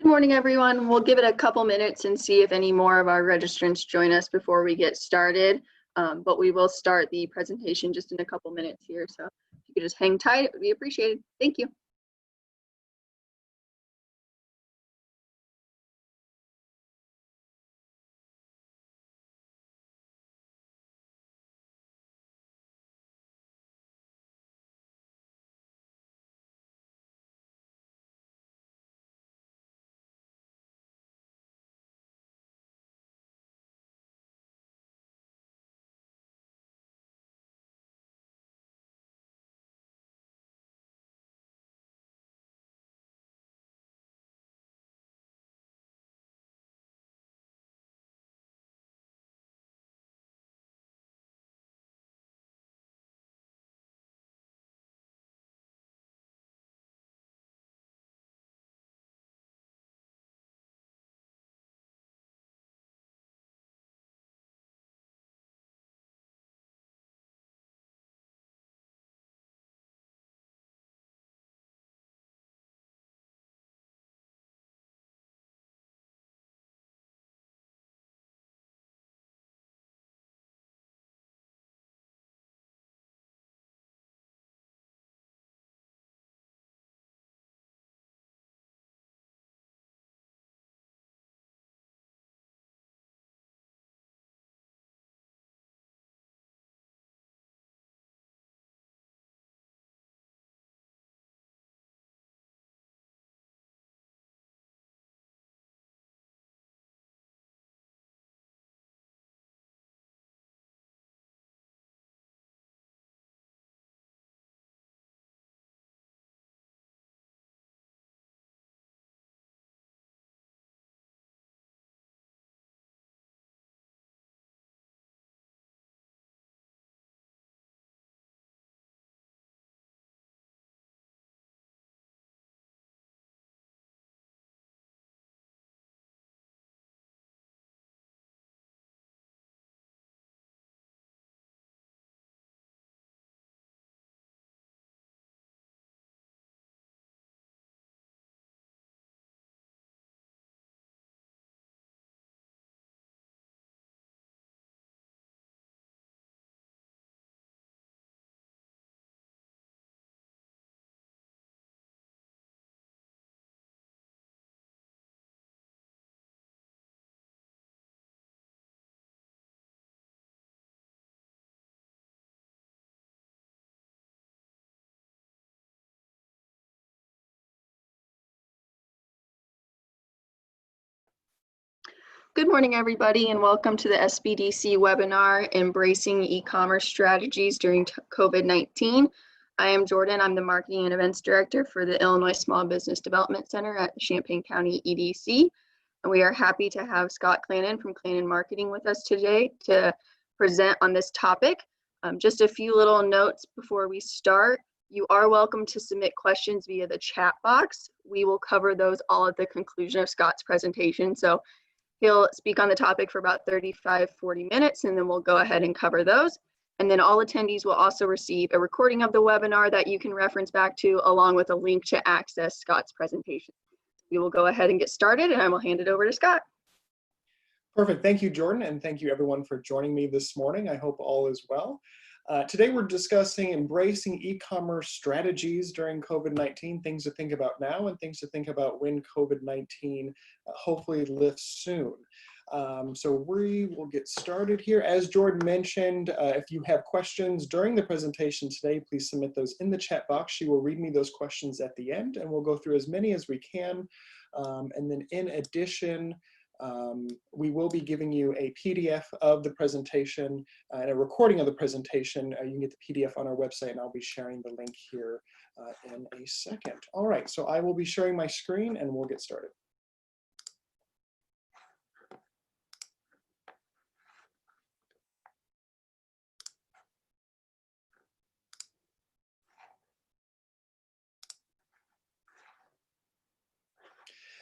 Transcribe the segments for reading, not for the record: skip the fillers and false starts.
Good morning, everyone. We'll give it a couple minutes and see if any more of our registrants join us before we get started. But we will start the presentation just in a couple minutes here. So if you could just hang tight, it would be appreciated. Thank you. Good morning, everybody, and welcome to the SBDC webinar, Embracing E-commerce Strategies During COVID-19. I am Jordan. I'm the Marketing and Events Director for the Illinois Small Business Development Center at the Champaign County EDC. And we are happy to have Scott Clanin from Clanin Marketing with us today to present on this topic. Just a few little notes before we start. You are welcome to submit questions via the chat box. We will cover those all at the conclusion of Scott's presentation. So he'll speak on the topic for about 35-40 minutes, and then we'll go ahead and cover those. And then all attendees will also receive a recording of the webinar that you can reference back to, along with a link to access Scott's presentation. We will go ahead and get started, and I will hand it over to Scott. Perfect. Thank you, Jordan, and thank you everyone for joining me this morning. I hope all is well. Today we're discussing embracing e-commerce strategies during COVID-19, things to think about now and things to think about when COVID-19 hopefully lifts soon. So we will get started here. As Jordan mentioned, if you have questions during the presentation today, please submit those in the chat box. She will read me those questions at the end, and we'll go through as many as we can. And then in addition, we will be giving you a PDF of the presentation and a recording of the presentation. You can get the PDF on our website, and I'll be sharing the link here in a second. All right, so I will be sharing my screen and we'll get started.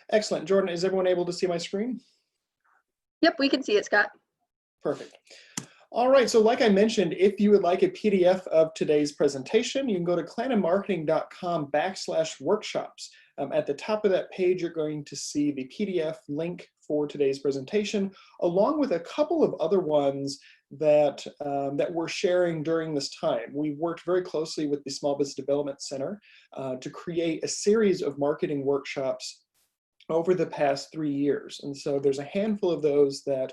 Excellent. Jordan, is everyone able to see my screen? Yep, we can see it, Scott. Perfect. All right, so like I mentioned, if you would like a PDF of today's presentation, you can go to claninmarketing.com/workshops. At the top of that page, you're going to see the PDF link for today's presentation, along with a couple of other ones that we're sharing during this time. We've worked very closely with the Small Business Development Center to create a series of marketing workshops over the past 3 years. And so there's a handful of those that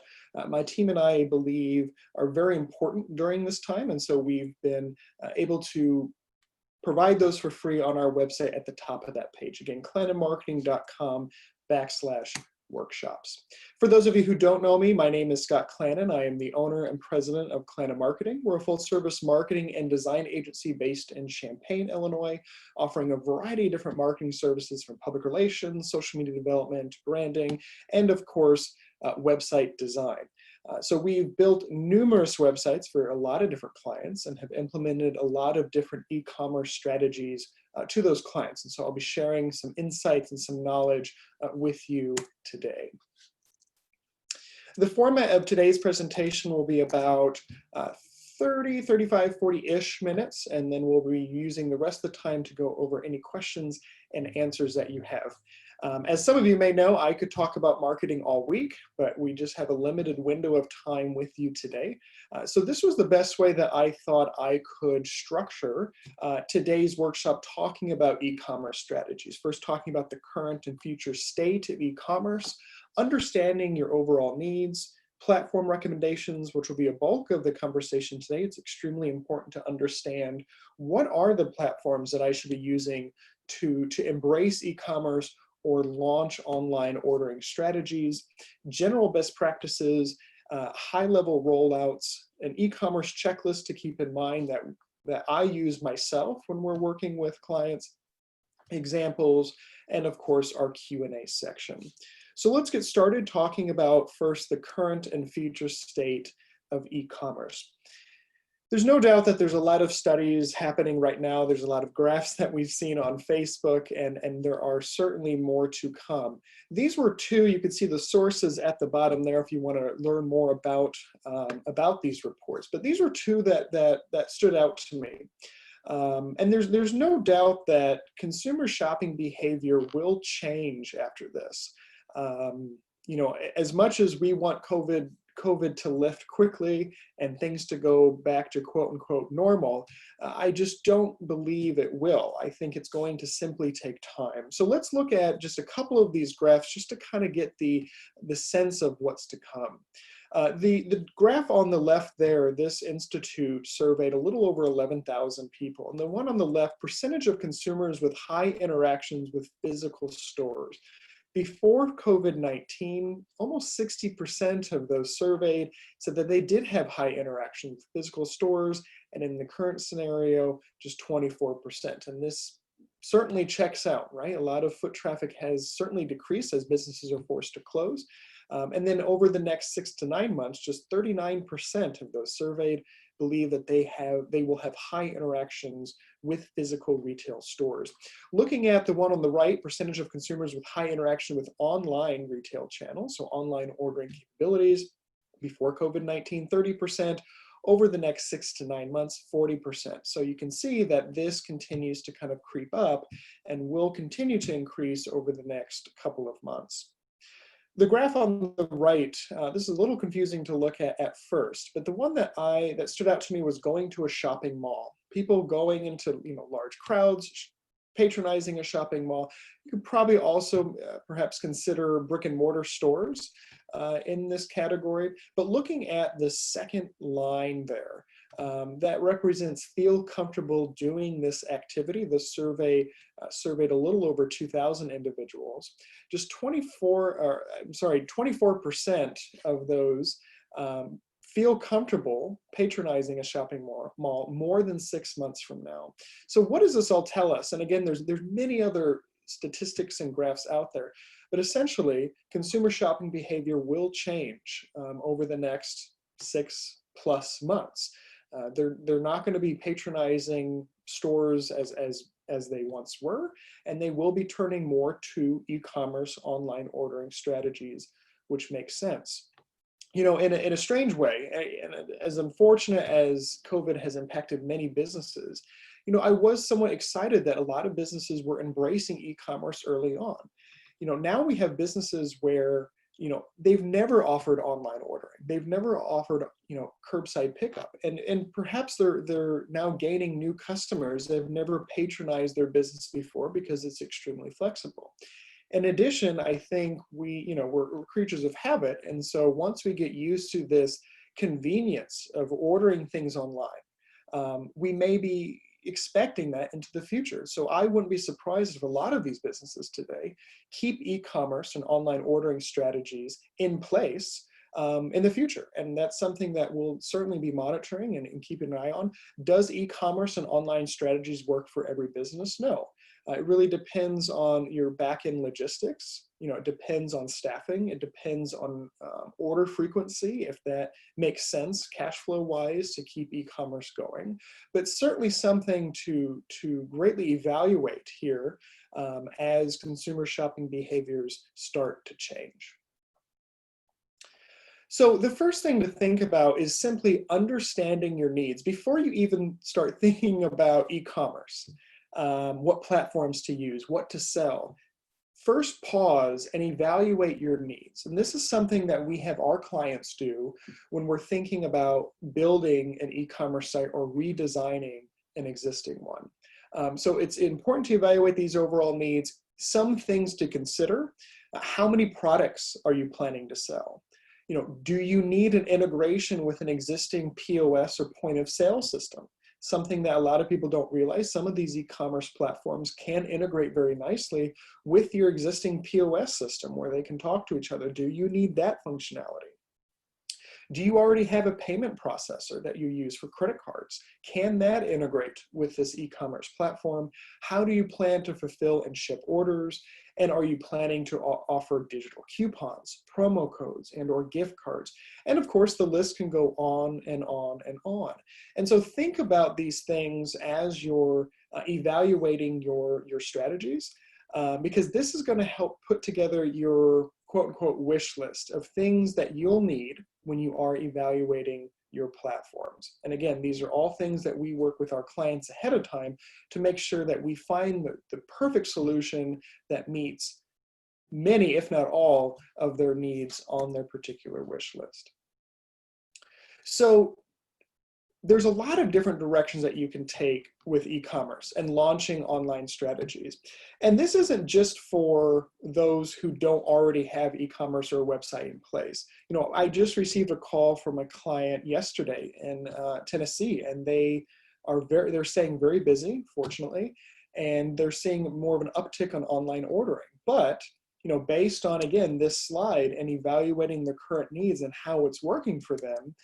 my team and I believe are very important during this time. And so we've been able to provide those for free on our website at the top of that page. Again, clantonmarketing.com/workshops. For those of you who don't know me, my name is Scott Clanton. I am the owner and president of Clanin Marketing. We're a full-service marketing and design agency based in Champaign, Illinois, offering a variety of different marketing services from public relations, social media development, branding, and of course, website design. So we've built numerous websites for a lot of different clients and have implemented a lot of different e-commerce strategies to those clients. And so I'll be sharing some insights and some knowledge with you today. The format of today's presentation will be about 30, 35, 40-ish minutes, and then we'll be using the rest of the time to go over any questions and answers that you have. As some of you may know, I could talk about marketing all week, but we just have a limited window of time with you today. So this was the best way that I thought I could structure today's workshop, talking about e-commerce strategies. First, talking about the current and future state of e-commerce, understanding your overall needs, platform recommendations, which will be a bulk of the conversation today. It's extremely important to understand what are the platforms that I should be using to embrace e-commerce or launch online ordering strategies, general best practices, high-level rollouts, an e-commerce checklist to keep in mind that I use myself when we're working with clients, examples, and of course our Q&A section. So let's get started talking about first the current and future state of e-commerce. There's no doubt that there's a lot of studies happening right now. There's a lot of graphs that we've seen on Facebook, and there are certainly more to come. These were two. You can see the sources at the bottom there if you want to learn more about these reports. But these were two that stood out to me. And there's no doubt that consumer shopping behavior will change after this. You know, as much as we want COVID to lift quickly and things to go back to quote unquote normal, I just don't believe it will. I think it's going to simply take time. So let's look at just a couple of these graphs just to kind of get the sense of what's to come. The graph on the left there, this institute surveyed a little over 11,000 people. And the one on the left, percentage of consumers with high interactions with physical stores. Before COVID-19, almost 60% of those surveyed said that they did have high interaction with physical stores, and in the current scenario, just 24%. And this certainly checks out, right? A lot of foot traffic has certainly decreased as businesses are forced to close. And then over the next 6 to 9 months, just 39% of those surveyed believe that they will have high interactions with physical retail stores. Looking at the one on the right, percentage of consumers with high interaction with online retail channels, so online ordering capabilities, before COVID-19, 30%, over the next 6 to 9 months, 40%. So you can see that this continues to kind of creep up and will continue to increase over the next couple of months. The graph on the right, this is a little confusing to look at first, but the one that stood out to me was going to a shopping mall. People going into large crowds, patronizing a shopping mall. You could probably also perhaps consider brick and mortar stores in this category. But looking at the second line there, that represents feel comfortable doing this activity. The survey surveyed a little over 2,000 individuals. Just 24% of those feel comfortable patronizing a shopping mall more than 6 months from now. So what does this all tell us? And again, there's many other statistics and graphs out there, but essentially consumer shopping behavior will change over the next 6+ months. They're not going to be patronizing stores as they once were, and they will be turning more to e-commerce online ordering strategies, which makes sense. In a strange way, and as unfortunate as COVID has impacted many businesses, I was somewhat excited that a lot of businesses were embracing e-commerce early on. Now we have businesses where, they've never offered online ordering. They've never offered, curbside pickup. And perhaps they're now gaining new customers that have never patronized their business before because it's extremely flexible. In addition, I think we're creatures of habit. And so once we get used to this convenience of ordering things online, we may be expecting that into the future. So I wouldn't be surprised if a lot of these businesses today keep e-commerce and online ordering strategies in place in the future. And that's something that we'll certainly be monitoring and keeping an eye on. Does e-commerce and online strategies work for every business? No. It really depends on your back-end logistics. It depends on staffing. It depends on order frequency, if that makes sense cash flow wise to keep e-commerce going. But certainly something to greatly evaluate here as consumer shopping behaviors start to change. So the first thing to think about is simply understanding your needs before you even start thinking about e-commerce. What platforms to use, what to sell. First pause and evaluate your needs. And this is something that we have our clients do when we're thinking about building an e-commerce site or redesigning an existing one. So it's important to evaluate these overall needs. Some things to consider. How many products are you planning to sell? Do you need an integration with an existing POS or point of sale system? Something that a lot of people don't realize, some of these e-commerce platforms can integrate very nicely with your existing POS system where they can talk to each other. Do you need that functionality? Do you already have a payment processor that you use for credit cards? Can that integrate with this e-commerce platform? How do you plan to fulfill and ship orders? And are you planning to offer digital coupons, promo codes, and/or gift cards? And of course, the list can go on and on and on. And so think about these things as you're evaluating your strategies, because this is going to help put together your quote-unquote wish list of things that you'll need when you are evaluating your platforms. And again, these are all things that we work with our clients ahead of time to make sure that we find the perfect solution that meets many, if not all, of their needs on their particular wish list. So there's a lot of different directions that you can take with e-commerce and launching online strategies. And this isn't just for those who don't already have e-commerce or a website in place. I just received a call from a client yesterday in Tennessee, and they're staying very busy, fortunately, and they're seeing more of an uptick on online ordering. But based on, again, this slide and evaluating their current needs and how it's working for them,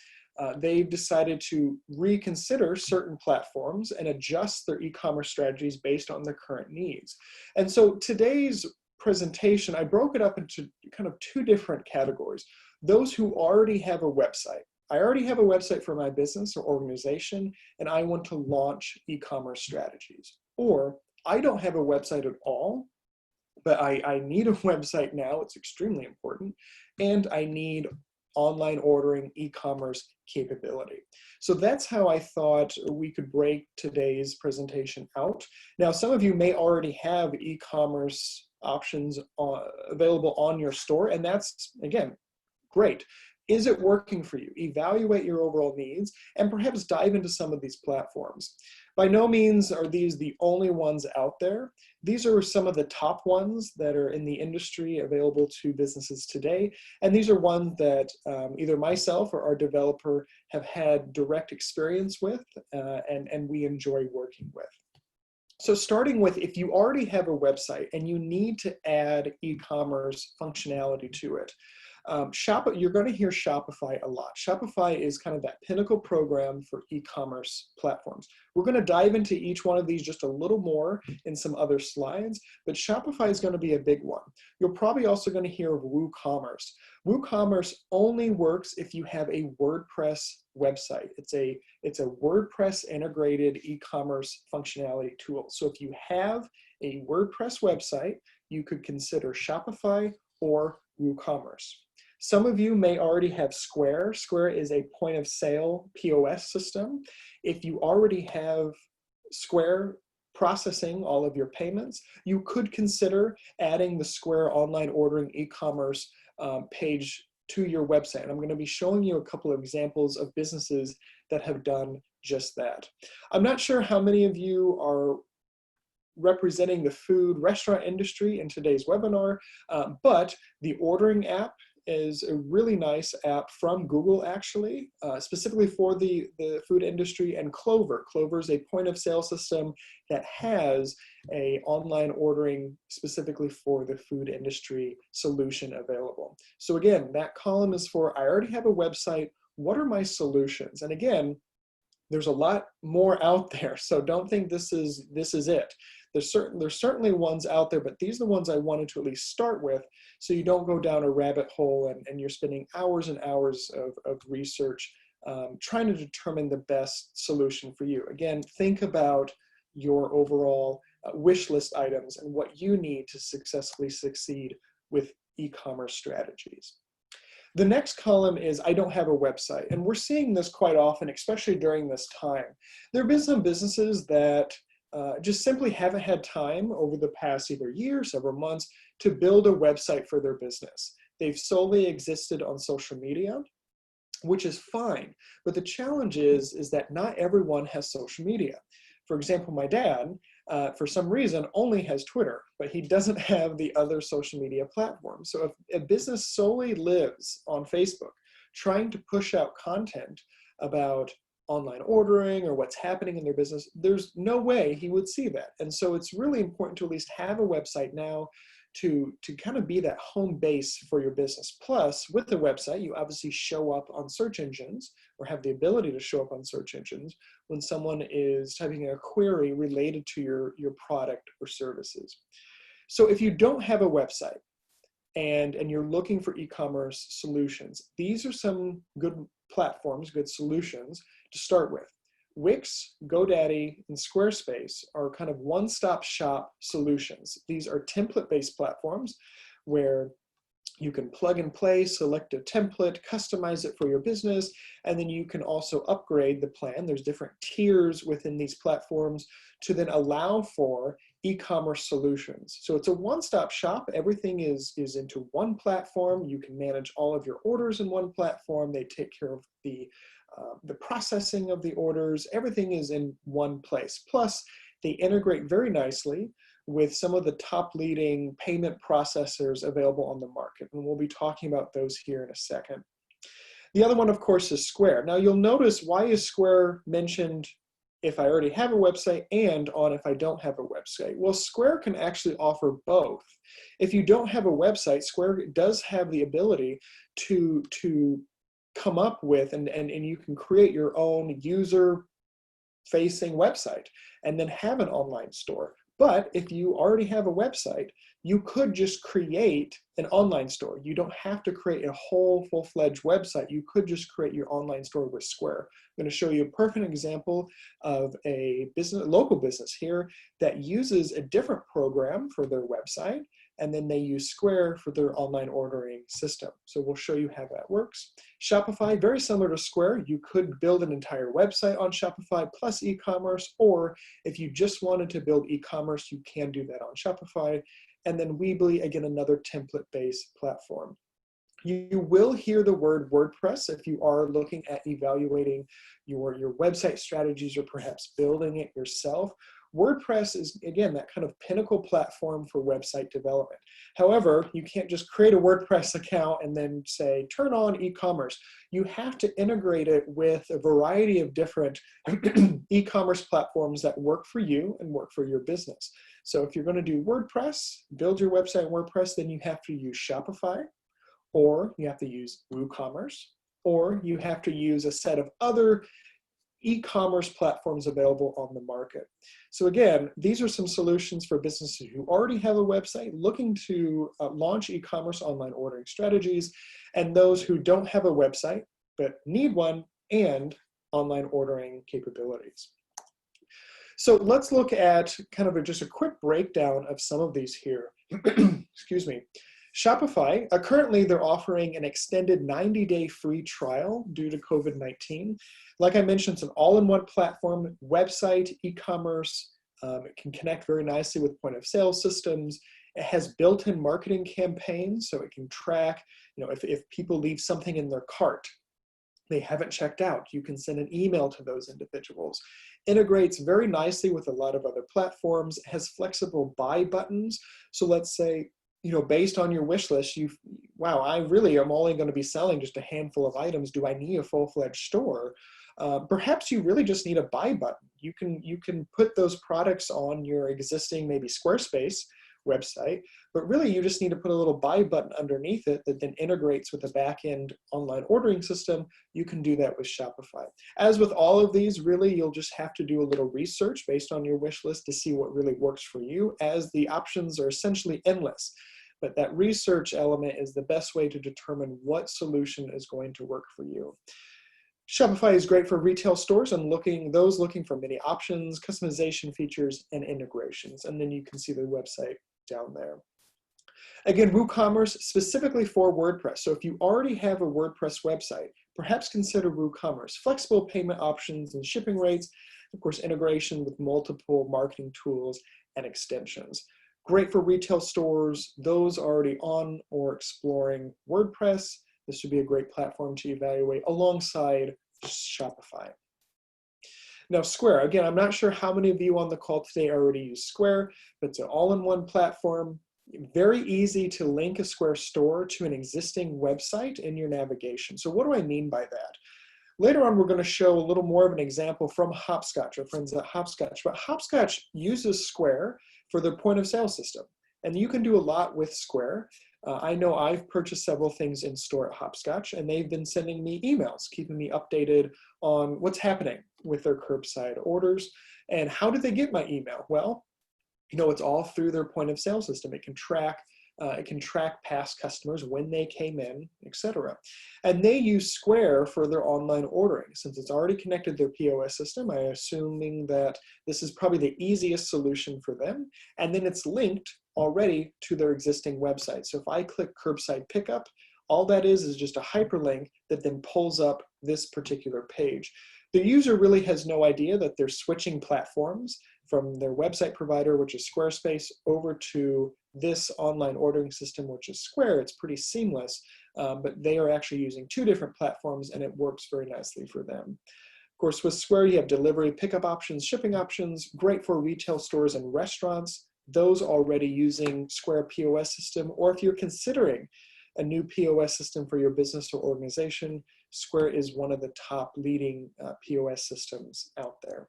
they've decided to reconsider certain platforms and adjust their e-commerce strategies based on their current needs. And so today's presentation, I broke it up into kind of two different categories. Those who already have a website. I already have a website for my business or organization, and I want to launch e-commerce strategies. Or I don't have a website at all, but I need a website now. It's extremely important. And I need online ordering, e-commerce capability. So that's how I thought we could break today's presentation out. Now, some of you may already have e-commerce options available on your store, and that's, again, great. Is it working for you? Evaluate your overall needs and perhaps dive into some of these platforms. By no means are these the only ones out there. These are some of the top ones that are in the industry available to businesses today. And these are ones that either myself or our developer have had direct experience with and we enjoy working with. So starting with, if you already have a website and you need to add e-commerce functionality to it, you're going to hear Shopify a lot. Shopify is kind of that pinnacle program for e-commerce platforms. We're going to dive into each one of these just a little more in some other slides, but Shopify is going to be a big one. You're probably also going to hear of WooCommerce. WooCommerce only works if you have a WordPress website. It's a WordPress integrated e-commerce functionality tool. So if you have a WordPress website, you could consider Shopify or WooCommerce. Some of you may already have Square. Square is a point of sale POS system. If you already have Square processing all of your payments, you could consider adding the Square online ordering e-commerce page to your website. And I'm going to be showing you a couple of examples of businesses that have done just that. I'm not sure how many of you are representing the food restaurant industry in today's webinar, but the ordering app is a really nice app from Google, actually, specifically for the food industry, and Clover. Clover is a point of sale system that has a online ordering specifically for the food industry solution available. So again, that column is for, I already have a website, what are my solutions? And again, there's a lot more out there, so don't think this is it. There's certainly ones out there, but these are the ones I wanted to at least start with, so you don't go down a rabbit hole and you're spending hours and hours of research trying to determine the best solution for you. Again, think about your overall wish list items and what you need to successfully succeed with e-commerce strategies. The next column is, I don't have a website. And we're seeing this quite often, especially during this time. There have been some businesses that just simply haven't had time over the past either year, several months, to build a website for their business. They've solely existed on social media, which is fine. But the challenge is that not everyone has social media. For example, my dad, for some reason, only has Twitter, but he doesn't have the other social media platforms. So if a business solely lives on Facebook, trying to push out content about online ordering or what's happening in their business, there's no way he would see that. And so it's really important to at least have a website now to kind of be that home base for your business. Plus, with the website, you obviously show up on search engines, or have the ability to show up on search engines when someone is typing a query related to your product or services. So if you don't have a website and you're looking for e-commerce solutions, these are some good platforms, good solutions to start with. Wix, GoDaddy, and Squarespace are kind of one-stop shop solutions. These are template-based platforms where you can plug and play, select a template, customize it for your business, and then you can also upgrade the plan. There's different tiers within these platforms to then allow for e-commerce solutions. So it's a one-stop shop. Everything is into one platform. You can manage all of your orders in one platform. They take care of the processing of the orders. Everything is in one place. Plus, they integrate very nicely with some of the top leading payment processors available on the market. And we'll be talking about those here in a second. The other one, of course, is Square. Now you'll notice, why is Square mentioned if I already have a website and on if I don't have a website? Well, Square can actually offer both. If you don't have a website, Square does have the ability to come up with, and you can create your own user-facing website and then have an online store. But if you already have a website, you could just create an online store. You don't have to create a whole full-fledged website. You could just create your online store with Square. I'm going to show you a perfect example of a local business here that uses a different program for their website, and then they use Square for their online ordering system. So we'll show you how that works. Shopify, very similar to Square. You could build an entire website on Shopify plus e-commerce, or if you just wanted to build e-commerce, you can do that on Shopify. And then Weebly, again, another template-based platform. You will hear the word WordPress if you are looking at evaluating your website strategies or perhaps building it yourself. WordPress is, again, that kind of pinnacle platform for website development. However, you can't just create a WordPress account and then say, turn on e-commerce. You have to integrate it with a variety of different e-commerce platforms that work for you and work for your business. So if you're going to do WordPress, build your website in WordPress, then you have to use Shopify, or you have to use WooCommerce, or you have to use a set of other e-commerce platforms available on the market. So again, these are some solutions for businesses who already have a website, looking to launch e-commerce online ordering strategies, and those who don't have a website but need one and online ordering capabilities. So let's look at kind of just a quick breakdown of some of these here. Excuse me. Shopify, currently they're offering an extended 90-day free trial due to COVID-19. Like I mentioned, it's an all-in-one platform, website, e-commerce. It can connect very nicely with point of sale systems. It has built-in marketing campaigns, so it can track, if people leave something in their cart, they haven't checked out, you can send an email to those individuals. Integrates very nicely with a lot of other platforms, has flexible buy buttons. So let's say, based on your wish list, wow, I really am only going to be selling just a handful of items. Do I need a full-fledged store? Perhaps you really just need a buy button. You can put those products on your existing maybe Squarespace website, but really you just need to put a little buy button underneath it that then integrates with a back-end online ordering system. You can do that with Shopify. As with all of these, really you'll just have to do a little research based on your wish list to see what really works for you, as the options are essentially endless. But that research element is the best way to determine what solution is going to work for you. Shopify is great for retail stores and those looking for many options, customization features, and integrations. And then you can see the website down there. Again, WooCommerce specifically for WordPress. So if you already have a WordPress website, perhaps consider WooCommerce. Flexible payment options and shipping rates, of course, integration with multiple marketing tools and extensions. Great for retail stores, those already on or exploring WordPress. This would be a great platform to evaluate alongside Shopify. Now Square, again, I'm not sure how many of you on the call today already use Square, but it's an all-in-one platform. Very easy to link a Square store to an existing website in your navigation. So what do I mean by that? Later on, we're going to show a little more of an example from Hopscotch, our friends at Hopscotch. But Hopscotch uses Square for their point of sale system. And you can do a lot with Square. I know I've purchased several things in store at Hopscotch, and they've been sending me emails, keeping me updated on what's happening with their curbside orders. And how did they get my email? Well, it's all through their point of sale system. It can track past customers, when they came in, etc. And they use Square for their online ordering. Since it's already connected to their POS system, I'm assuming that this is probably the easiest solution for them. And then it's linked already to their existing website. So if I click curbside pickup, all that is just a hyperlink that then pulls up this particular page. The user really has no idea that they're switching platforms from their website provider, which is Squarespace, over to this online ordering system, which is Square. It's pretty seamless, but they are actually using two different platforms, and it works very nicely for them. Of course, with Square, you have delivery, pickup options, shipping options, great for retail stores and restaurants, those already using Square POS system, or if you're considering a new POS system for your business or organization, Square is one of the top leading POS systems out there.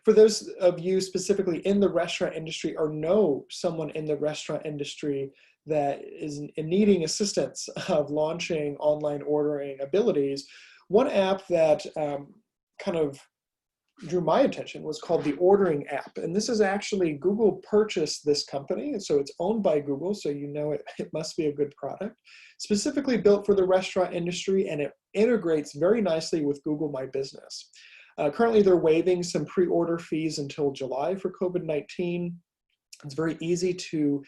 For those of you specifically in the restaurant industry or know someone in the restaurant industry that is needing assistance of launching online ordering abilities, one app that kind of drew my attention was called the Ordering app. And this is actually, Google purchased this company, and so it's owned by Google, so it must be a good product. Specifically built for the restaurant industry, and it integrates very nicely with Google My Business. Currently, they're waiving some pre-order fees until July for COVID-19. It's very easy to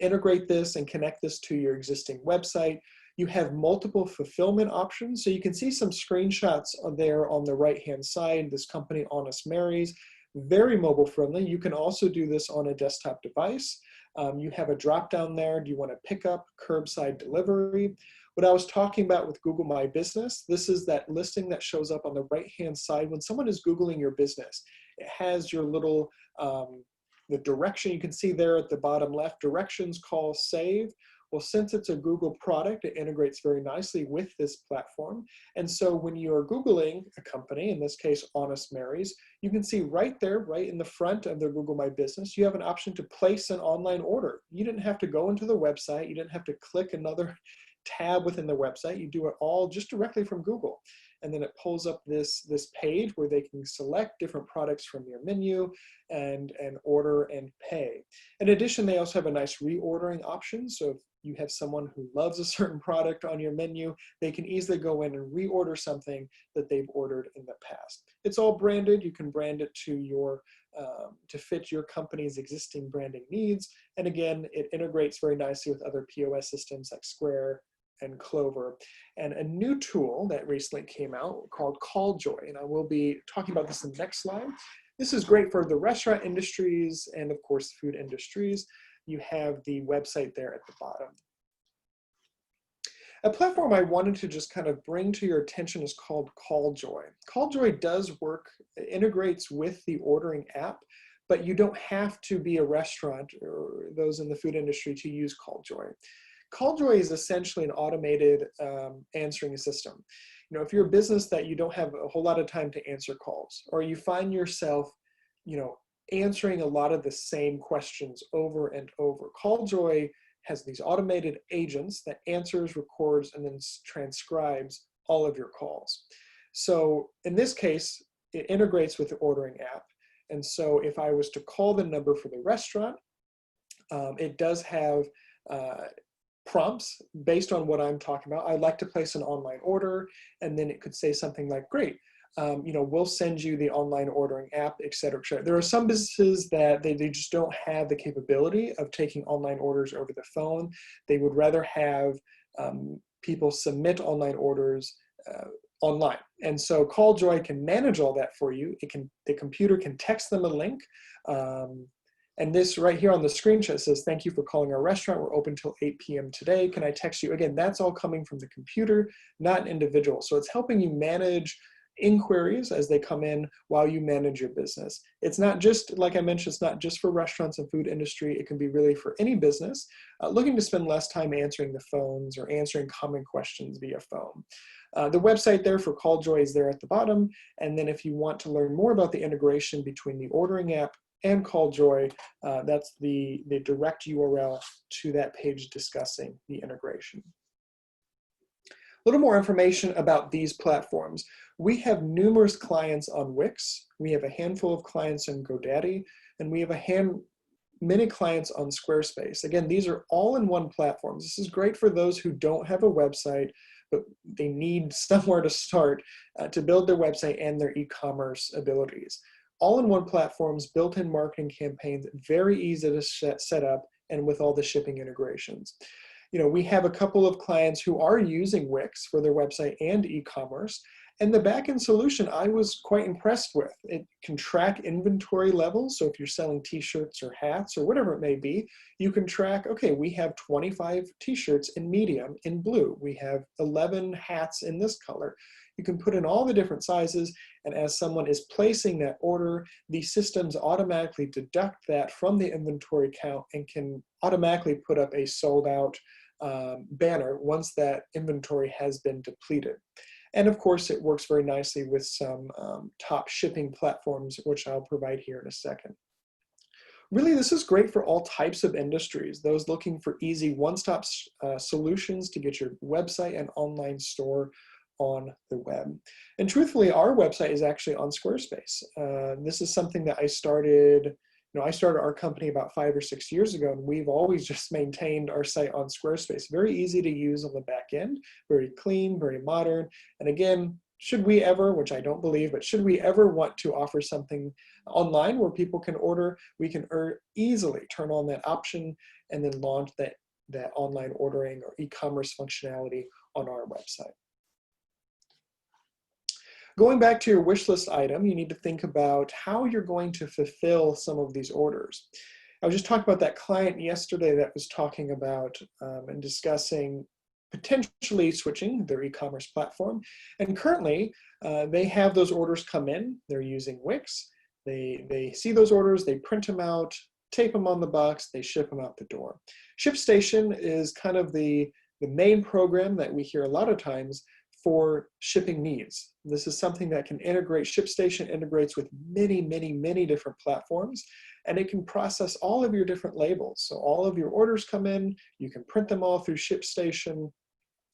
integrate this and connect this to your existing website. You have multiple fulfillment options. So you can see some screenshots there on the right-hand side. This company, Honest Mary's, very mobile friendly. You can also do this on a desktop device. You have a drop down there. Do you want to pick up, curbside delivery? What I was talking about with Google My Business, this is that listing that shows up on the right-hand side. When someone is Googling your business, it has your little, the direction you can see there at the bottom left, directions, call, save. Well, since it's a Google product, it integrates very nicely with this platform. And so when you are Googling a company, in this case, Honest Mary's, you can see right there, right in the front of the Google My Business, you have an option to place an online order. You didn't have to go into the website. You didn't have to click another tab within the website. You do it all just directly from Google. And then it pulls up this page where they can select different products from your menu and order and pay. In addition, they also have a nice reordering option. So if you have someone who loves a certain product on your menu, they can easily go in and reorder something that they've ordered in the past. It's all branded. You can brand it to your to fit your company's existing branding needs. And again, it integrates very nicely with other POS systems like Square and Clover. And a new tool that recently came out called Calljoy, and I will be talking about this in the next slide. This is great for the restaurant industries and of course food industries. You have the website there at the bottom. A platform I wanted to just kind of bring to your attention is called Calljoy. Calljoy does work, it integrates with the ordering app, but you don't have to be a restaurant or those in the food industry to use Calljoy. Calljoy is essentially an automated answering system. You know, if you're a business that you don't have a whole lot of time to answer calls, or you find yourself, you know, answering a lot of the same questions over and over, Calljoy has these automated agents that answers, records, and then transcribes all of your calls. So in this case, it integrates with the ordering app. And so if I was to call the number for the restaurant, it does have prompts based on what I'm talking about. I'd like to place an online order, and then it could say something like, great, you know, we'll send you the online ordering app, et cetera, et cetera. There are some businesses that they just don't have the capability of taking online orders over the phone. They would rather have people submit online orders online. And so Calljoy can manage all that for you. The computer can text them a link. And this right here on the screenshot says, thank you for calling our restaurant. We're open till 8 p.m. today. Can I text you? Again, that's all coming from the computer, not an individual. So it's helping you manage inquiries as they come in while you manage your business. It's not just, like I mentioned, it's not just for restaurants and food industry. It can be really for any business looking to spend less time answering the phones or answering common questions via phone. The website there for Calljoy is there at the bottom. And then if you want to learn more about the integration between the ordering app and Calljoy, that's the direct URL to that page discussing the integration. A little more information about these platforms. We have numerous clients on Wix. We have a handful of clients on GoDaddy, and we have many clients on Squarespace. Again, these are all in one platform. This is great for those who don't have a website, but they need somewhere to start to build their website and their e-commerce abilities. All in one platforms, built-in marketing campaigns, very easy to set up, and with all the shipping integrations. You know, we have a couple of clients who are using Wix for their website and e-commerce, and the backend solution I was quite impressed with. It can track inventory levels, so if you're selling t-shirts or hats or whatever it may be, you can track, okay, we have 25 t-shirts in medium in blue, we have 11 hats in this color. You can put in all the different sizes, and as someone is placing that order, the systems automatically deduct that from the inventory count and can automatically put up a sold out banner once that inventory has been depleted. And of course, it works very nicely with some top shipping platforms, which I'll provide here in a second. Really, this is great for all types of industries, those looking for easy one-stop solutions to get your website and online store on the web. And truthfully, our website is actually on Squarespace. This is something that I started our company about 5 or 6 years ago, and we've always just maintained our site on Squarespace. Very easy to use on the back end, very clean, very modern. And again, should we ever, which I don't believe, but should we ever want to offer something online where people can order, we can easily turn on that option and then launch that online ordering or e-commerce functionality on our website. Going back to your wish list item, you need to think about how you're going to fulfill some of these orders. I was just talking about that client yesterday that was talking about and discussing potentially switching their e-commerce platform. And currently, they have those orders come in. They're using Wix. They see those orders, they print them out, tape them on the box, they ship them out the door. ShipStation is kind of the main program that we hear a lot of times for shipping needs. This is something that can integrate. ShipStation integrates with many, many, many different platforms, and it can process all of your different labels. So all of your orders come in, you can print them all through ShipStation.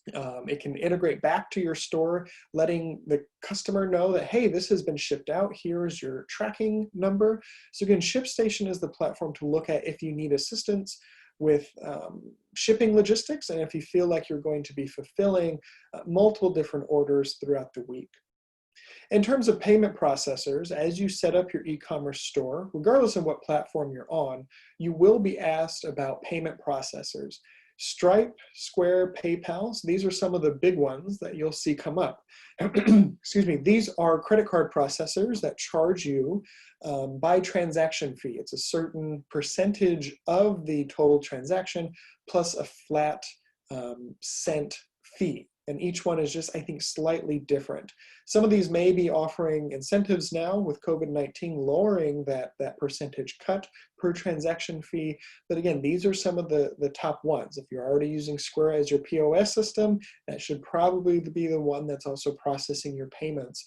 It can integrate back to your store, letting the customer know that, hey, this has been shipped out, here's your tracking number. So again, ShipStation is the platform to look at if you need assistance with shipping logistics, and if you feel like you're going to be fulfilling multiple different orders throughout the week. In terms of payment processors, as you set up your e-commerce store, regardless of what platform you're on, you will be asked about payment processors. Stripe, Square, PayPal, so these are some of the big ones that you'll see come up. Excuse me, these are credit card processors that charge you by transaction fee. It's a certain percentage of the total transaction plus a flat cent fee. And each one is just, I think, slightly different. Some of these may be offering incentives now with COVID-19, lowering that percentage cut per transaction fee. But again, these are some of the top ones. If you're already using Square as your POS system, that should probably be the one that's also processing your payments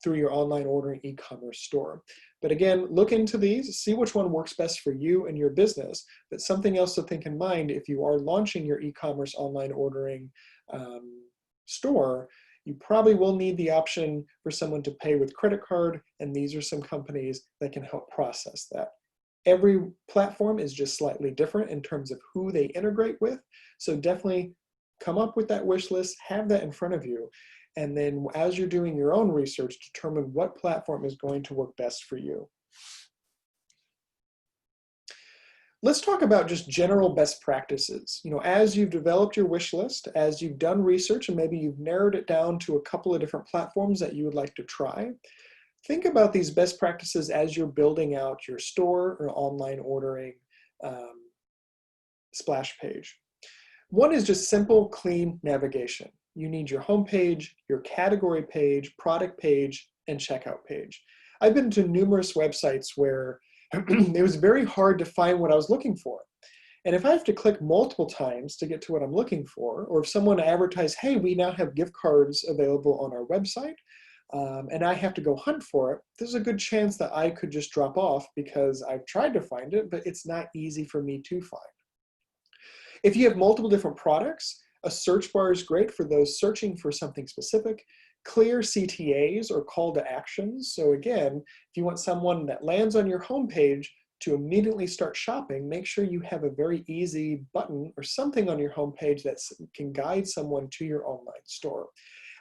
through your online ordering e-commerce store. But again, look into these, see which one works best for you and your business. But something else to think in mind if you are launching your e-commerce online ordering store, you probably will need the option for someone to pay with credit card, and these are some companies that can help process that. Every platform is just slightly different in terms of who they integrate with, so definitely come up with that wish list, have that in front of you, and then as you're doing your own research, determine what platform is going to work best for you. Let's talk about just general best practices. You know, as you've developed your wish list, as you've done research, and maybe you've narrowed it down to a couple of different platforms that you would like to try, think about these best practices as you're building out your store or online ordering splash page. One is just simple, clean navigation. You need your home page, your category page, product page, and checkout page. I've been to numerous websites where it was very hard to find what I was looking for. And if I have to click multiple times to get to what I'm looking for, or if someone advertised, hey, we now have gift cards available on our website, and I have to go hunt for it, there's a good chance that I could just drop off because I've tried to find it, but it's not easy for me to find. If you have multiple different products, a search bar is great for those searching for something specific. Clear CTAs or call to actions. So again, if you want someone that lands on your homepage to immediately start shopping, make sure you have a very easy button or something on your homepage that can guide someone to your online store.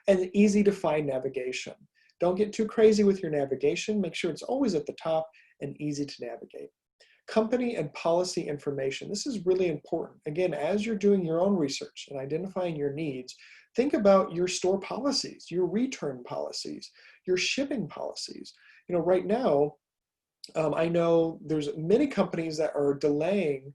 And easy to find navigation. Don't get too crazy with your navigation. Make sure it's always at the top and easy to navigate. Company and policy information. This is really important. Again, as you're doing your own research and identifying your needs, think about your store policies, your return policies, your shipping policies. You know, right now, I know there's many companies that are delaying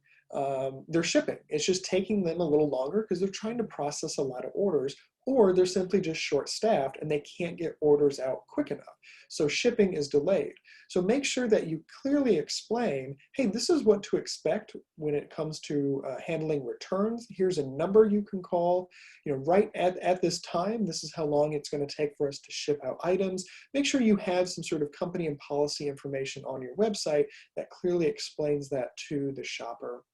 their shipping. It's just taking them a little longer because they're trying to process a lot of orders, or they're simply just short-staffed and they can't get orders out quick enough. So shipping is delayed. So make sure that you clearly explain, hey, this is what to expect when it comes to handling returns. Here's a number you can call. You know, right at this time, this is how long it's going to take for us to ship out items. Make sure you have some sort of company and policy information on your website that clearly explains that to the shopper.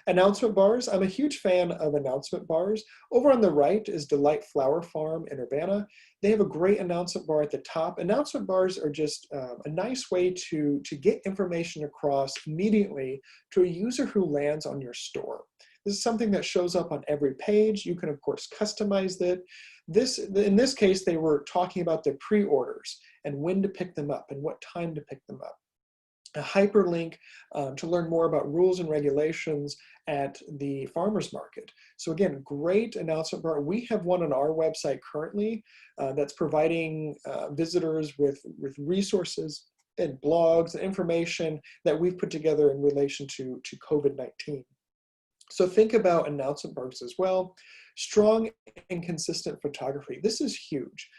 Announcement bars. I'm a huge fan of announcement bars. Over on the right is Delight Flower Farm in Urbana. They have a great announcement bar at the top. Announcement bars are just a nice way to get information across immediately to a user who lands on your store. This is something that shows up on every page. You can, of course, customize it. In this case, they were talking about the pre-orders and when to pick them up and what time to pick them up. A hyperlink to learn more about rules and regulations at the farmers market. So again, great announcement bar. We have one on our website currently that's providing visitors with resources and blogs and information that we've put together in relation to COVID-19. So think about announcement bars as well. Strong and consistent photography. This is huge.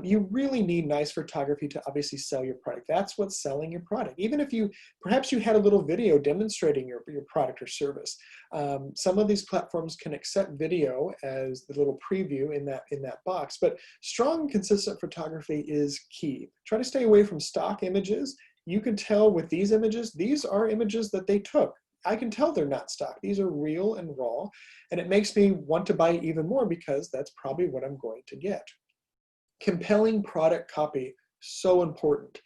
You really need nice photography to obviously sell your product. That's what's selling your product. Even if perhaps you had a little video demonstrating your product or service. Some of these platforms can accept video as the little preview in that box, but strong and consistent photography is key. Try to stay away from stock images. You can tell with these images, these are images that they took. I can tell they're not stock. These are real and raw, and it makes me want to buy even more because that's probably what I'm going to get. Compelling product copy, so important.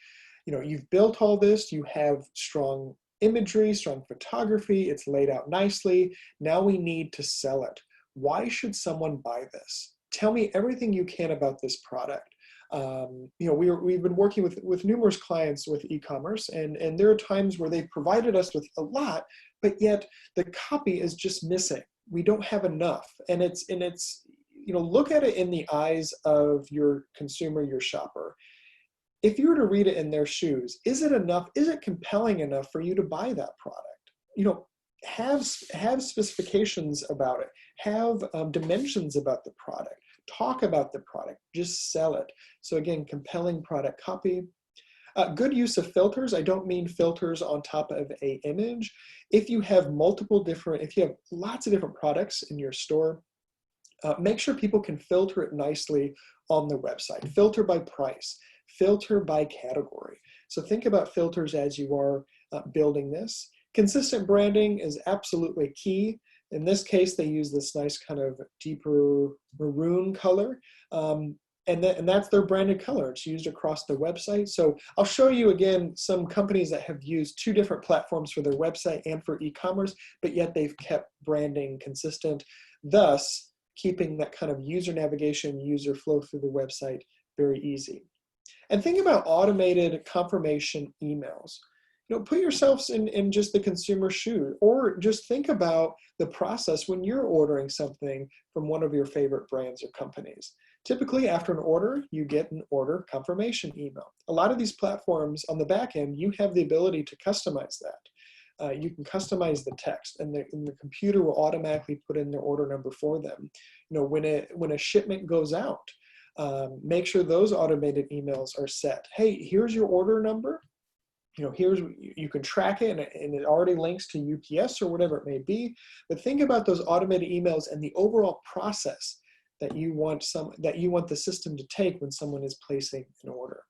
You know, you've built all this, you have strong imagery, strong photography, it's laid out nicely. Now we need to sell it. Why should someone buy this? Tell me everything you can about this product. We've been working with numerous clients with e-commerce, and there are times where they've provided us with a lot, but yet the copy is just missing. We don't have enough, and it's look at it in the eyes of your consumer, your shopper. If you were to read it in their shoes, is it enough? Is it compelling enough for you to buy that product? Have specifications about it. Have dimensions about the product. Talk about the product. Just sell it. So again, compelling product copy. Good use of filters. I don't mean filters on top of an image. If you have lots of different products in your store, make sure people can filter it nicely on the website. Filter by price. Filter by category. So think about filters as you are building this. Consistent branding is absolutely key. In this case, they use this nice kind of deeper maroon color. And that's their branded color. It's used across the website. So I'll show you again some companies that have used two different platforms for their website and for e-commerce, but yet they've kept branding consistent, thus keeping that kind of user navigation, user flow through the website very easy. And think about automated confirmation emails. Put yourselves in just the consumer shoe, or just think about the process when you're ordering something from one of your favorite brands or companies. Typically, after an order, you get an order confirmation email. A lot of these platforms on the back end, you have the ability to customize that. You can customize the text, and the computer will automatically put in their order number for them. When a shipment goes out, make sure those automated emails are set. Hey, here's your order number. You can track it, and it already links to UPS or whatever it may be. But think about those automated emails and the overall process that you want the system to take when someone is placing an order.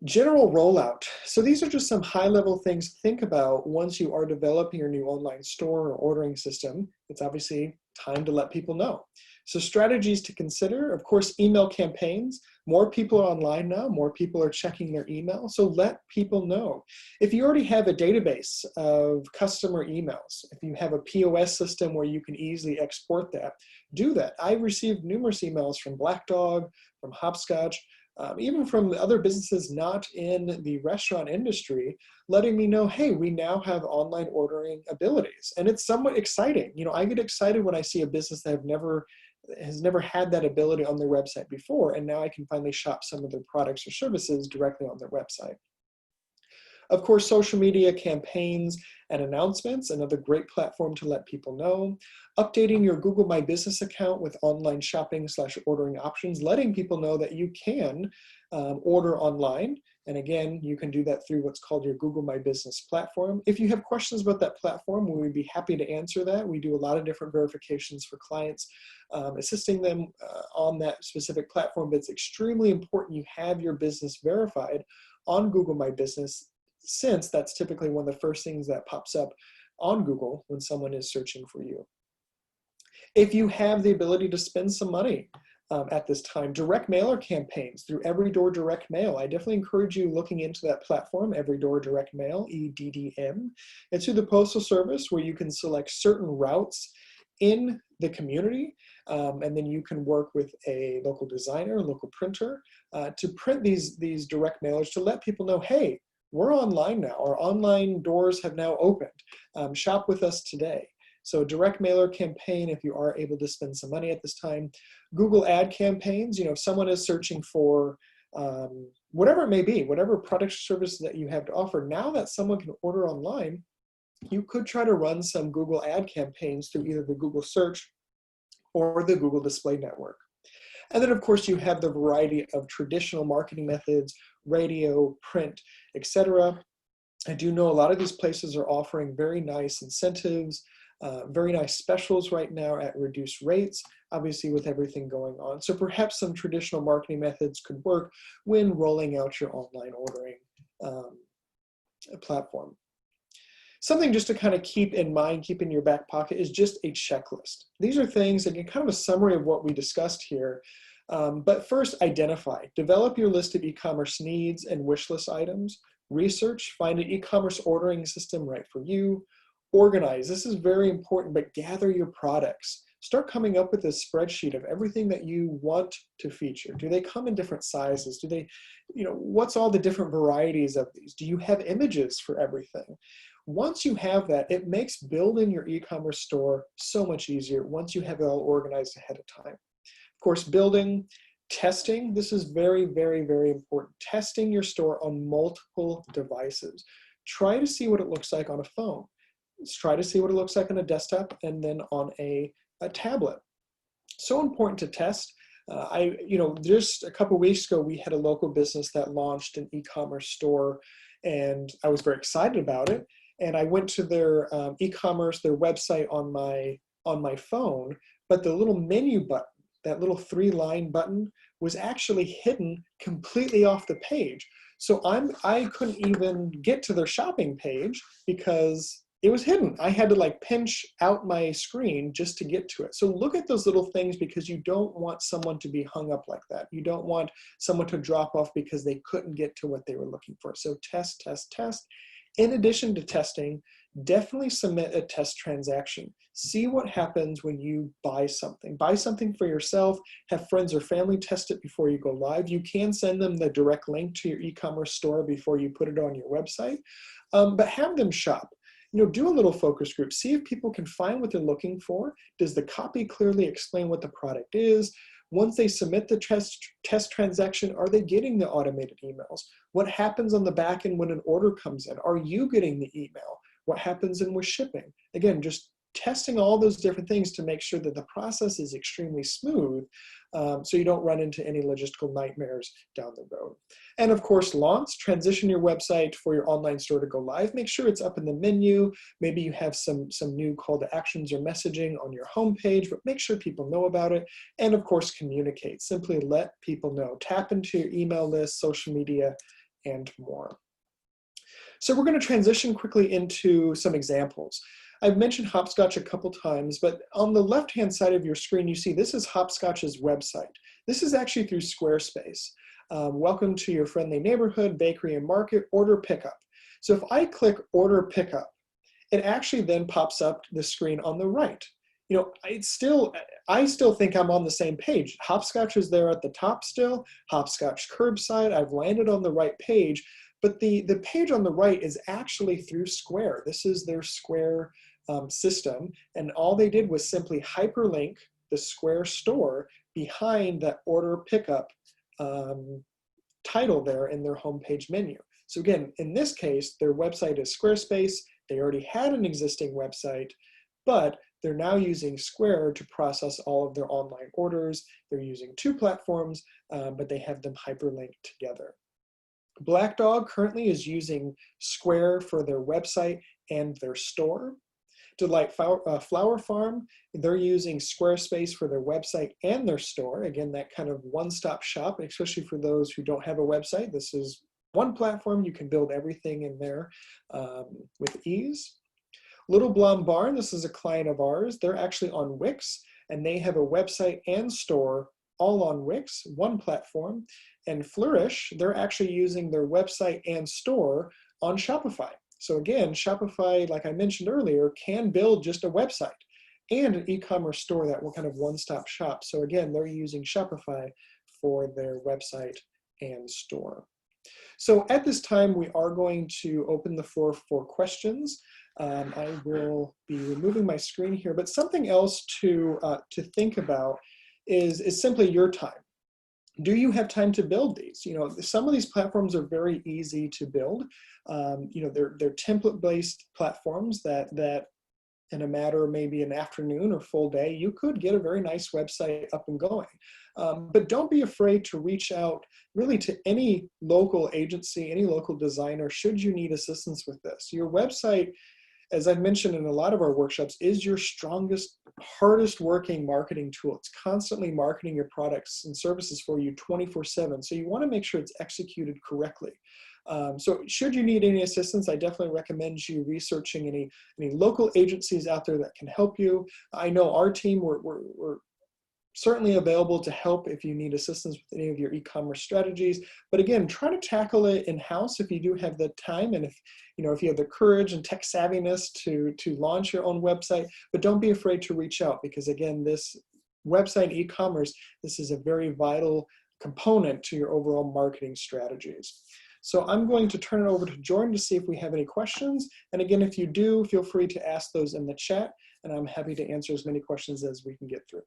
General rollout. So these are just some high-level things to think about once you are developing your new online store or ordering system. It's obviously time to let people know. So strategies to consider, of course, email campaigns. More people are online now, more people are checking their email, so let people know. If you already have a database of customer emails, if you have a POS system where you can easily export that, do that. I've received numerous emails from Blackdog, from Hopscotch, even from other businesses not in the restaurant industry, letting me know, hey, we now have online ordering abilities. And it's somewhat exciting. I get excited when I see a business that has never had that ability on their website before, and now I can finally shop some of their products or services directly on their website. Of course, social media campaigns and announcements, another great platform to let people know. Updating your Google My Business account with online shopping / ordering options, letting people know that you can order online. And again, you can do that through what's called your Google My Business platform. If you have questions about that platform, we would be happy to answer that. We do a lot of different verifications for clients, assisting them on that specific platform. But it's extremely important you have your business verified on Google My Business, since that's typically one of the first things that pops up on Google when someone is searching for you. If you have the ability to spend some money at this time, direct mailer campaigns through Every Door Direct Mail. I definitely encourage you looking into that platform, Every Door Direct Mail, EDDM. It's through the Postal Service where you can select certain routes in the community, and then you can work with a local designer, local printer, to print these direct mailers to let people know, hey, we're online now. Our online doors have now opened. Shop with us today. So direct mailer campaign, if you are able to spend some money at this time. Google ad campaigns, if someone is searching for whatever it may be, whatever product or service that you have to offer, now that someone can order online, you could try to run some Google ad campaigns through either the Google search or the Google Display Network. And then, of course, you have the variety of traditional marketing methods, radio, print, etc. I do know a lot of these places are offering very nice incentives, very nice specials right now at reduced rates, obviously with everything going on. So perhaps some traditional marketing methods could work when rolling out your online ordering platform. Something just to kind of keep in mind, keep in your back pocket, is just a checklist. These are things, again, kind of a summary of what we discussed here. But first, identify. Develop your list of e-commerce needs and wish list items. Research. Find an e-commerce ordering system right for you. Organize. This is very important, but gather your products. start coming up with a spreadsheet of everything that you want to feature. Do they come in different sizes? Do they, what's all the different varieties of these? Do you have images for everything? Once you have that, it makes building your e-commerce store so much easier once you have it all organized ahead of time. Of course, testing, this is very, very, very important. Testing your store on multiple devices. Try to see what it looks like on a phone. Try to see what it looks like on a desktop and then on a tablet. So important to test. Just a couple of weeks ago, we had a local business that launched an e-commerce store, and I was very excited about it. And I went to their e-commerce, their website on my phone, but the little menu button, that little 3-line button, was actually hidden completely off the page. So I couldn't even get to their shopping page because it was hidden. I had to pinch out my screen just to get to it. So look at those little things, because you don't want someone to be hung up like that. You don't want someone to drop off because they couldn't get to what they were looking for. So test, test, test. In addition to testing, definitely submit a test transaction. See what happens when you buy something. Buy something for yourself, have friends or family test it before you go live. You can send them the direct link to your e-commerce store before you put it on your website, but have them shop. Do a little focus group. See if people can find what they're looking for. Does the copy clearly explain what the product is? Once they submit the test transaction, are they getting the automated emails? What happens on the back end when an order comes in? Are you getting the email? What happens in with shipping? Again, just testing all those different things to make sure that the process is extremely smooth, so you don't run into any logistical nightmares down the road. And of course, launch, transition your website for your online store to go live. Make sure it's up in the menu. Maybe you have some new call to actions or messaging on your homepage, but make sure people know about it. And of course, communicate. Simply let people know. Tap into your email list, social media, and more. So we're going to transition quickly into some examples. I've mentioned Hopscotch a couple times, but on the left-hand side of your screen, you see this is Hopscotch's website. This is actually through Squarespace. Welcome to your friendly neighborhood, bakery and market, order pickup. So if I click order pickup, it actually then pops up the screen on the right. I still think I'm on the same page. Hopscotch is there at the top still, Hopscotch curbside, I've landed on the right page, but the page on the right is actually through Square. This is their Square system, and all they did was simply hyperlink the Square store behind that order pickup title there in their homepage menu. So again, in this case, their website is Squarespace. They already had an existing website, but they're now using Square to process all of their online orders. They're using 2 platforms, but they have them hyperlinked together. Blackdog currently is using Square for their website and their store. Delight Flower Farm, they're using Squarespace for their website and their store. Again, that kind of one-stop shop, especially for those who don't have a website. This is one platform. You can build everything in there with ease. Little Blonde Barn, this is a client of ours. They're actually on Wix, and they have a website and store all on Wix, one platform. And Flourish, they're actually using their website and store on Shopify. So again, Shopify, like I mentioned earlier, can build just a website and an e-commerce store that will kind of one-stop shop. So again, they're using Shopify for their website and store. So at this time, we are going to open the floor for questions. I will be removing my screen here, but something else to think about is simply your time. Do you have time to build these? Some of these platforms are very easy to build. They're template-based platforms that in a matter of maybe an afternoon or full day, you could get a very nice website up and going. But don't be afraid to reach out really to any local agency, any local designer, should you need assistance with this. Your website, as I've mentioned in a lot of our workshops, is your strongest, hardest working marketing tool. It's constantly marketing your products and services for you 24/7. So you want to make sure it's executed correctly. So should you need any assistance, I definitely recommend you researching any local agencies out there that can help you. I know our team, we're certainly available to help if you need assistance with any of your e-commerce strategies. But again, try to tackle it in-house if you do have the time, and if you have the courage and tech savviness to launch your own website. But don't be afraid to reach out, because again, this website e-commerce, this is a very vital component to your overall marketing strategies. So I'm going to turn it over to Jordan to see if we have any questions. And again, if you do, feel free to ask those in the chat, and I'm happy to answer as many questions as we can get through.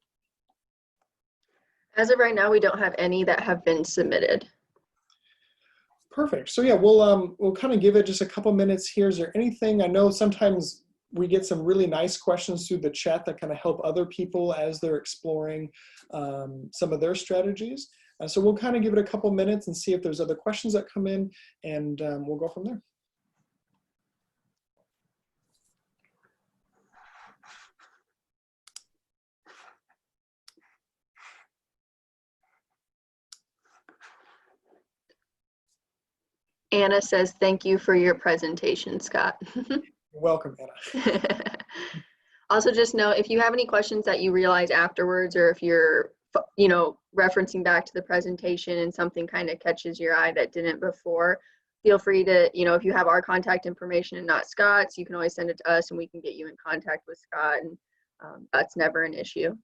As of right now, we don't have any that have been submitted. Perfect. So yeah, we'll kind of give it just a couple minutes here. Is there anything? I know sometimes we get some really nice questions through the chat that kind of help other people as they're exploring some of their strategies. So we'll kind of give it a couple minutes and see if there's other questions that come in, and we'll go from there. Anna says, thank you for your presentation, Scott. You're welcome, Anna. Also, just know if you have any questions that you realize afterwards, or if you're referencing back to the presentation and something kind of catches your eye that didn't before, feel free to, if you have our contact information and not Scott's, you can always send it to us and we can get you in contact with Scott, and that's never an issue.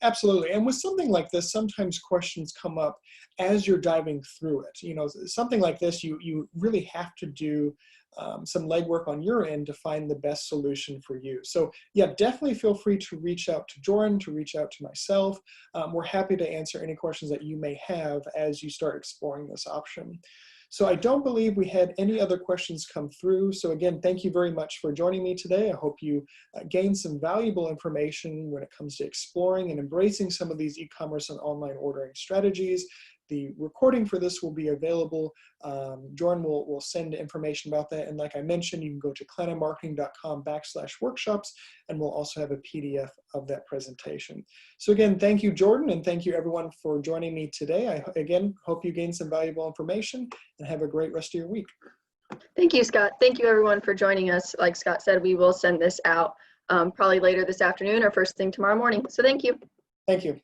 Absolutely. And with something like this, sometimes questions come up as you're diving through it. Something like this, you really have to do some legwork on your end to find the best solution for you. So yeah, definitely feel free to reach out to Jordan, to reach out to myself. We're happy to answer any questions that you may have as you start exploring this option. So I don't believe we had any other questions come through. So again, thank you very much for joining me today. I hope you gained some valuable information when it comes to exploring and embracing some of these e-commerce and online ordering strategies. The recording for this will be available. Jordan will send information about that. And like I mentioned, you can go to claninmarketing.com/workshops, and we'll also have a PDF of that presentation. So again, thank you, Jordan, and thank you everyone for joining me today. I again hope you gained some valuable information, and have a great rest of your week. Thank you, Scott. Thank you everyone for joining us. Like Scott said, we will send this out probably later this afternoon or first thing tomorrow morning. So thank you. Thank you.